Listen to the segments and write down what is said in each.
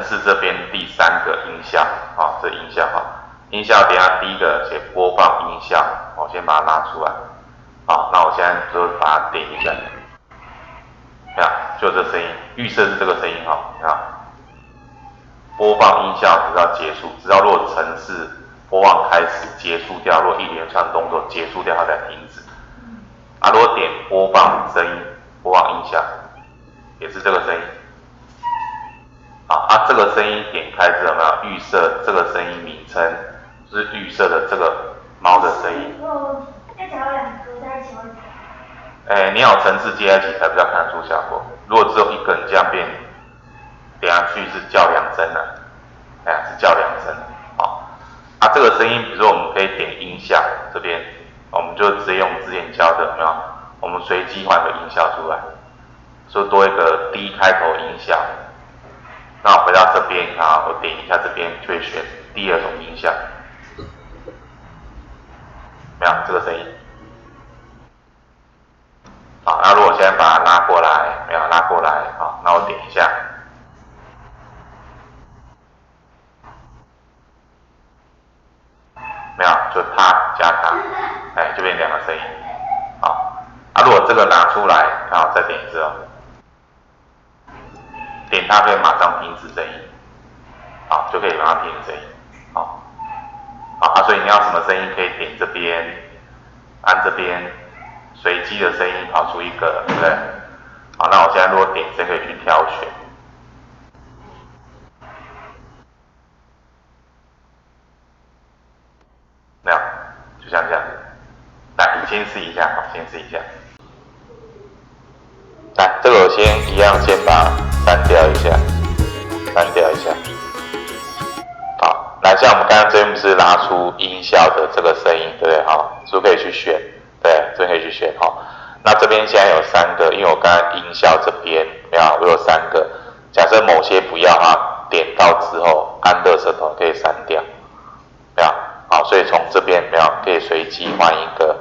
市这边第3个音效，这音效音效等一下第一个写播放音效，我先把它拉出来，那我现在就把它点一下，就这声音，预设是这个声音播放音效直到结束，直到如果程式播放开始结束掉，如果一连串动作结束掉，它才停止。如果点播放声音，播放音效，也是这个声音。这个声音点开之后，有没有预设这个声音名称，就是预设的这个猫的声音。那假如2个在一起会你要程式接在一起才比较看得出效果。如果只有一个人这样变，点下去是叫2声的，是叫2声。这个声音，比如说我们可以点音效这边，我们就直接用之前教的，有没有？我们随机换个音效出来，所以多一个 D 开头音效。那我回到这边我点一下这边，就会选第2种音效，没有这个声音。那如果现在把它拉过来，没有拉过来，那我点一下，没有，就它加它，就变2个声音。如果这个拿出来，再点一次点它可以马上停止声音，就可以马上停止声音，所以你要什么声音可以点这边，按这边随机的声音跑出一个，对不对？那我现在如果点这可以去挑选，没有，就像这样子。来，你先试一下，先试一下。来，这个我先一样，先把它删掉一下，来，像我们刚刚这边不是拉出音效的这个声音，对不对？是不是可以去选？对，这边可以去选那这边现在有3个，因为我刚刚音效这边没有，我有3个。假设某些不要点到之后按垃圾桶可以删掉，没有？所以从这边没有可以随机换一个，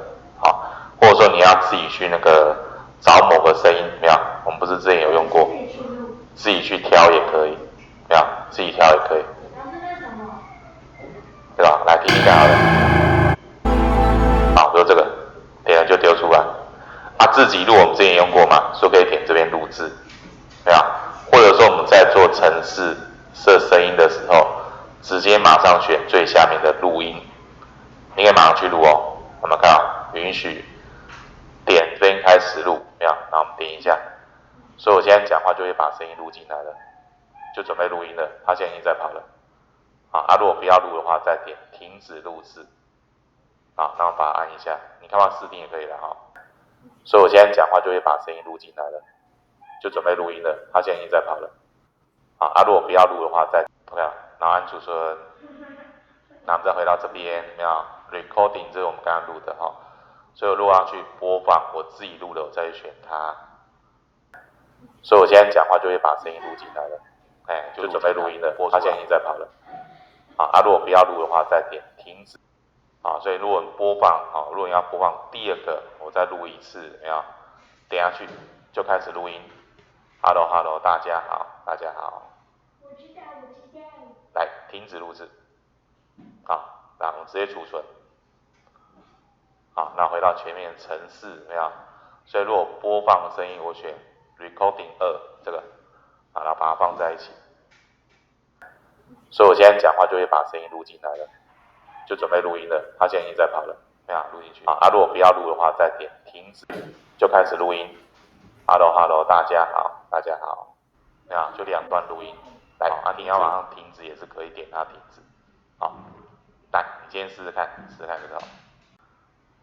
或者说你要自己去那个找某个声音，没有？我们不是之前有用过，自己去挑也可以，没有？自己挑也可以。对吧？来听一下好了。比如这个点了就丢出来。自己录我们之前用过嘛，说可以点这边录制，对吧？或者说我们在做程式设声音的时候，直接马上选最下面的录音，你可以马上去录我们看允许点这边开始录，没有？那我们点一下，所以我现在讲话就会把声音录进来了，就准备录音了，它现在已经在跑了。如果不要录的话，再点停止录制。那我把它按一下，你看到试听也可以了所以我现在讲话就会把声音录进来了，就准备录音了，它现在已经在跑了。如果不要录的话，再OK，然后按储存。那我们再回到这边，有没有 recording？ 这是我们刚刚录的所以我如果要去播放我自己录的，我再去选它。所以我现在讲话就会把声音录进来了，就准备录音了，它现在已经在跑了。如果不要录的话，再点停止。所以如果播放如果你要播放第2个，我再录一次，有没有？点下去就开始录音。Hello， 大家好，大家好。我知道。来，停止录制。那我们直接储存。那回到前面程式，有没有？所以如果播放声音，我选 Recording 2这个，然后把它放在一起。所以我现在讲话就会把声音录进来了，就准备录音了，它现在已经在跑了，没有录进去。如果不要录的话，再点停止，就开始录音。Hello， 大家好，大家好。没有，就2段录音。来，你要马上停止也是可以点它停止。来，你今天试试看就知道。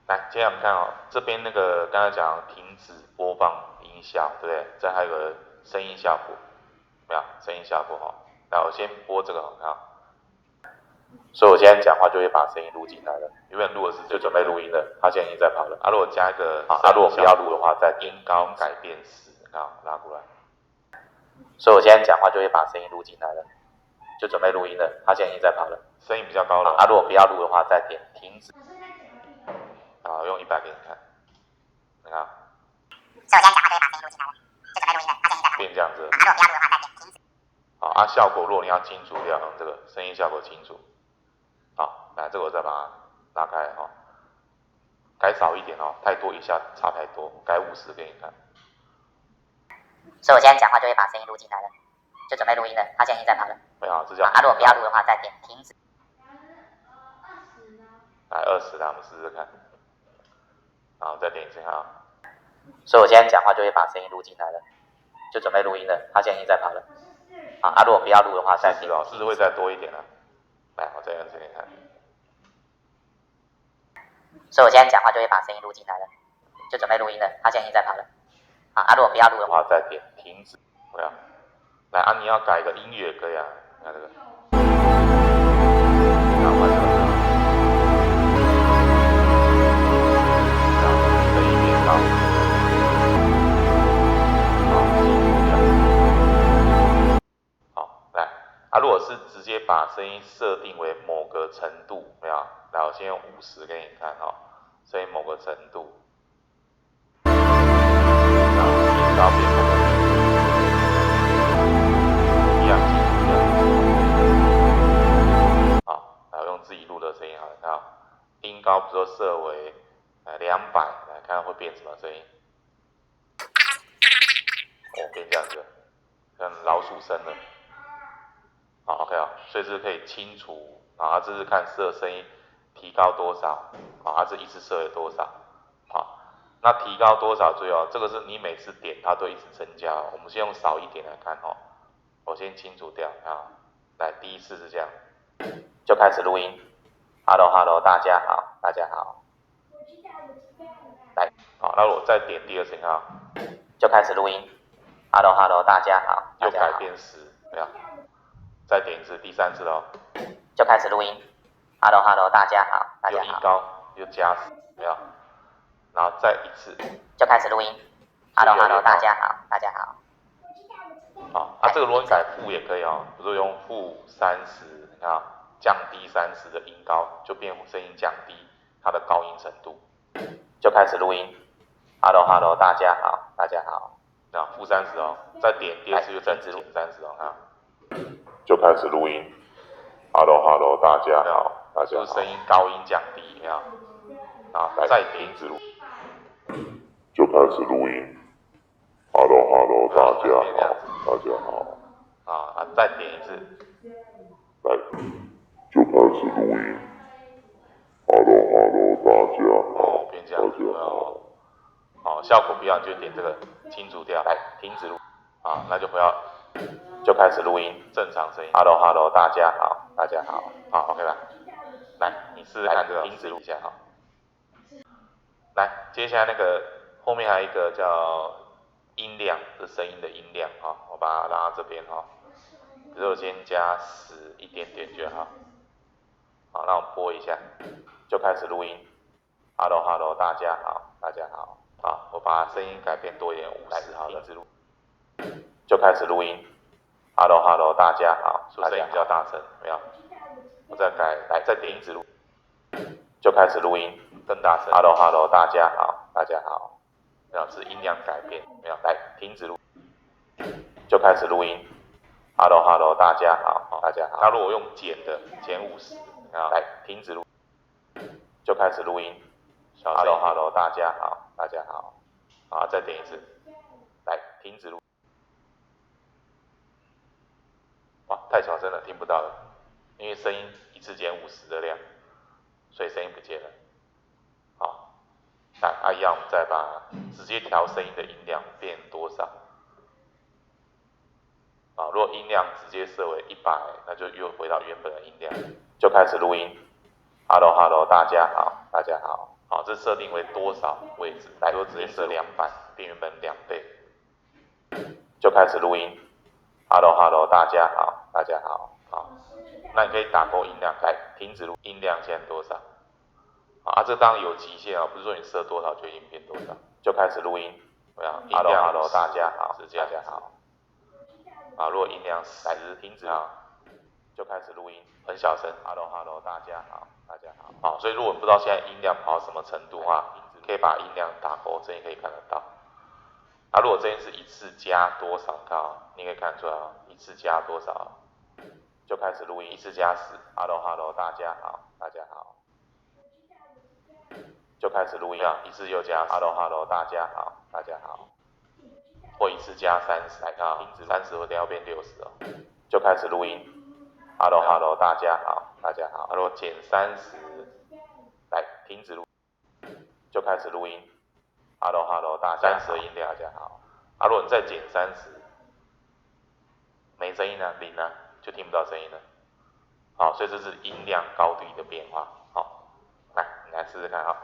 来，接下来我们看这边那个刚才讲停止播放音效，对不对？这还有个声音效果，没有？声音效果那我先播这个所以我现在讲话就会把声音录进来了，原本录的是就准备录音了，它现在已经在跑了。如果加一个如果不要录的话，再音高改变时，拉过来。所以我现在讲话就会把声音录进来了，就准备录音了，它现在已经在跑了，声音比较高了。如果不要录的话，再点停止。用100给你看，你看。所以我现在讲话就会把声音录进来了，就准备录音了，它现在已经在跑了。变这样子。如果不要录的话，再点停止。好啊，效果如果你要清楚，要用这个声音效果清楚。好，来这个我再把它拉开哈，改少一点哦，太多一下差太多，改50给你看。所以我现在讲话就会把声音录进来了，就准备录音了。他现在已经在跑了。没好，这叫。如果不要录的话，再点停止。来20啦，我们试试看。好，再点一次哈。所以我现在讲话就会把声音录进来了，就准备录音了。他现在已经在跑了。如果不要录的话，再停。40会再多一点了。来，我再用这边看。所以我现在讲话就会把声音录进来了，就准备录音了。他现在已经在跑了。如果不要录的话，再点停止。不要。来啊，你要改个音乐可以啊，你看这个。如果是直接把声音设定为某个程度，没有？来，我先用50给你看哈，声音某个程度，然后音高变某个程度，一样清楚这样。好，来我用自己录的声音好了，看音高比如说设为200，来看会变什么声音？变这样子，跟老鼠声了。好 ，OK 啊，所以这可以清除啊，这是看设声音提高多少啊，这一次设了多少啊？那提高多少最好，这个是你每次点它都一直增加，我们先用少一点来看哦。我先清除掉啊，来第一次是这样，就开始录音。Hello， 大家好，大家好。来，好，那我再点第二声啊，就开始录音。Hello， 大家好，又改变10，没有？再点一次，第3次哦，就开始录音。Hello， 大家好，大家好。又音高又加10，没有？然后再一次，就开始录音。Hello， 大家好，大家好。好，这个如果你改负也可以哦，比如说用-30，你看降低30的音高，就变声音降低它的高音程度。就开始录音。Hello， 大家好，大家好。那-30哦，再点第二次就再减30哦，看。就开始录音。Hello， 大家好，大家好。就是声音高音降低，有没有？然后再停止录。就开始录音。Hello， 大家好，大家好。再点一次。来，就开始录音。Hello， 大家好，变这样子哦。好，效果不一样就点这个清除掉，来停止录。那就不要。就开始录音，正常声音。Hello， 大家好，大家好。好 ，OK 吧？来，你试试看这个，停止录一下哈。来，接下来那个后面还有一个叫音量，是声音的音量哈，我把它拉到这边哈。比如我先加10一点点就好。好，那我播一下，就开始录音。Hello， 大家好，大家好。好，我把声音改变多一点，50好了，停止录。就开始录音。Hello， 大家好，是不是声音比较大声？没有？我再改，来再点一直录，就开始录音，更大声。Hello， 大家好，大家好。没有，是音量改变，没有？来停止录，就开始录音。Hello， 大家好，大家好。那如果用减的，减50，来停止录，就开始录音。Hello， 大家好，大家好。好，再点一次，来停止录。哇，太小声了，听不到了，因为声音一次减50的量，所以声音不见了。好，那一样我们再把直接调声音的音量变多少？如果音量直接设为100，那就又回到原本的音量，就开始录音。Hello， 大家好，大家好。好，这设定为多少位置？来说直接设200，变原本2倍，就开始录音。Hello， 大家好，大家好。好，那你可以打勾音量，来停止录，音量现在多少？这当然有极限啊，不是说你设多少就一定变多少。就开始录音，怎么样？Hello， 大家好，是这样，大家好。如果音量10停止就开始录音，很小声。Hello， 大家好，大家好。好，所以如果不知道现在音量跑到什么程度的话，可以把音量打勾，这也可以看得到。啊，如果这边是一次加多少套，你可以看出来哦，一次加多少，就开始录音，一次加10。Hello Hello， 大家好，大家好，就开始录音啊，一次又加10。Hello Hello， 大家好，大家好，或一次加30，来看啊，停止30，我等下变60哦，就开始录音。Hello Hello， 大家好，大家好，如果减30，来停止录，就开始录音。Hello Hello， 大家好，30的音量，大家好。如果你再减30，没声音了，0了，就听不到声音了。好，所以这是音量高低的变化。好，来，你来试试看啊。